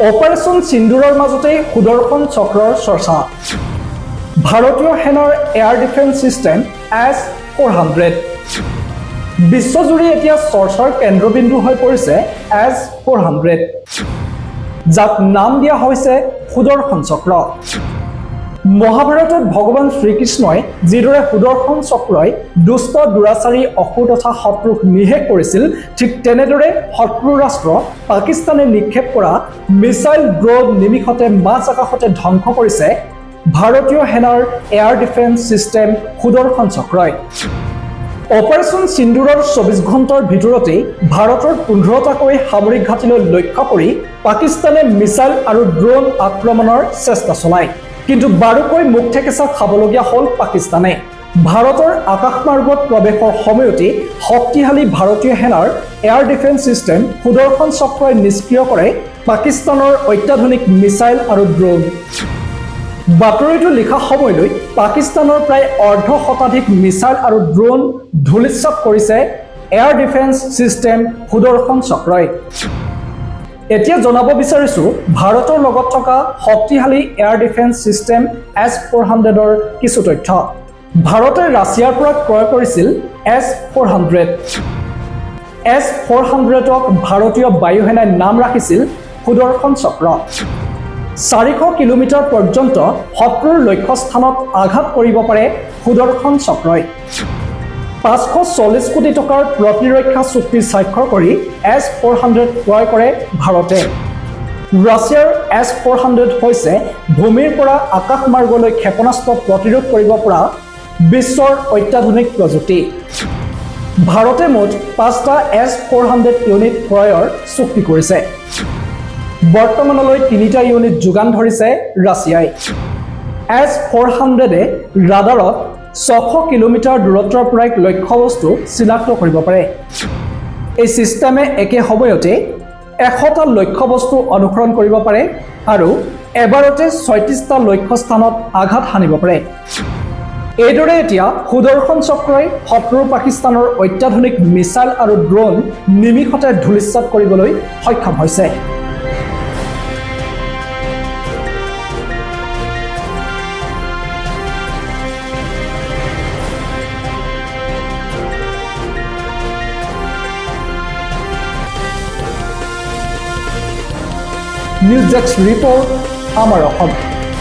operation সিন্দুৰৰ মাজতে সুদৰ্শন চক্ৰৰ চৰ্চা ভাৰতীয় সেনাৰ এয়াৰ ডিফেন্স সিস্টেম S-400 বিশ্বজুৰি এতিয়া চৰ্চাৰ কেন্দ্ৰবিন্দু হৈ পৰিছে S-400 যাক নাম দিয়া হৈছে সুদৰ্শন চক্ৰ মহাভাৰতত ভগৱান শ্ৰীকৃষ্ণই যিদৰে সুদৰ্শন চক্ৰই দুষ্ট দুৰাচাৰী অসুৰ তথা শত্ৰুক নিহেষ কৰিছিল ঠিক তেনেদৰে শত্ৰু ৰাষ্ট্ৰ পাকিস্তানে নিক্ষেপ কৰা মিসাইল ড্ৰোন নিমিষতে মাজ আকাশতে ধ্বংস কৰিছে ভাৰতীয় সেনাৰ এয়াৰ ডিফেন্স সিস্টেম সুদৰ্শন চক্ৰই অপাৰেশ্যন সিন্দুৰৰ 24 ঘণ্টাৰ ভিতৰতে ভাৰতৰ 15টাকৈ সামৰিক ঘাটিলৈ লক্ষ্য কৰি পাকিস্তানে মিসাইল আৰু ড্ৰোন আক্ৰমণৰ চেষ্টা চলায় কিন্তু বাৰুকৈ মুখ ঠেকেচা খাবলগীয়া হল পাকিস্তানে ভাৰতৰ আকাশমাৰ্গত প্ৰৱেশৰ সময়তে শক্তিশালী ভাৰতীয় সেনাৰ এয়াৰ ডিফেন্স সিস্টেম সুদৰ্শন চক্ৰই নিষ্ক্ৰিয় কৰে পাকিস্তানৰ অত্যাধুনিক মিসাইল আৰু ড্ৰোন বাতৰিটো লিখা সময়লৈ পাকিস্তানৰ প্ৰায় অৰ্ধ শতাধিক মিসাইল আৰু ড্ৰোন ধুলিচ্ছাত কৰিছে এয়াৰ ডিফেন্স সিস্টেম সুদৰ্শন চক্ৰই এতিয়া জনাব বিচাৰিছো ভাৰতৰ লগত থকা শক্তিশালী এয়াৰ ডিফেন্স সিস্টেম S-400ৰ কিছু তথ্য ভাৰতে ৰাছিয়াৰ পৰা ক্ৰয় কৰিছিল S-400 S-400ক ভাৰতীয় বায়ুসেনাই নাম ৰাখিছিল সুদৰ্শন চক্ৰ 400 কিলোমিটাৰ পৰ্যন্ত শত্ৰুৰ লক্ষ্যস্থানত আঘাত কৰিব পাৰে সুদৰ্শন চক্ৰই 540 কোটি টকাৰ প্ৰতিৰক্ষা চুক্তি স্বাক্ষৰ কৰি S-400 ক্ৰয় কৰে ভাৰতে ৰাছিয়াৰ S-400 হৈছে ভূমিৰ পৰা আকাশমাৰ্গলৈ ক্ষেপণাস্ত্ৰ প্ৰতিৰোধ কৰিব পৰা বিশ্বৰ অত্যাধুনিক প্ৰযুক্তি ভাৰতে মুঠ 5টা S-400 ইউনিট ক্ৰয়ৰ চুক্তি কৰিছে বৰ্তমানলৈ 3টা ইউনিট যোগান ধৰিছে ৰাছিয়াই S-400 ৰাডাৰত 600 কিলোমিটাৰ দূৰত্বৰ পৰা লক্ষ্যবস্তু চিনাক্ত কৰিব পাৰে এই সিস্টেমে একে সময়তে 100টা লক্ষ্যবস্তু অনুসৰণ কৰিব পাৰে আৰু এবাৰতে 36টা লক্ষ্যস্থানত আঘাত হানিব পাৰে এইদৰে এতিয়া সুদৰ্শন চক্ৰই শত্ৰু পাকিস্তানৰ অত্যাধুনিক মিসাইল আৰু ড্ৰোন নিমিষতে ধুলিচ্ছাত কৰিবলৈ সক্ষম হৈছে নিউজ ডেস্ক ৰিপৰ্ট আমাৰ অসম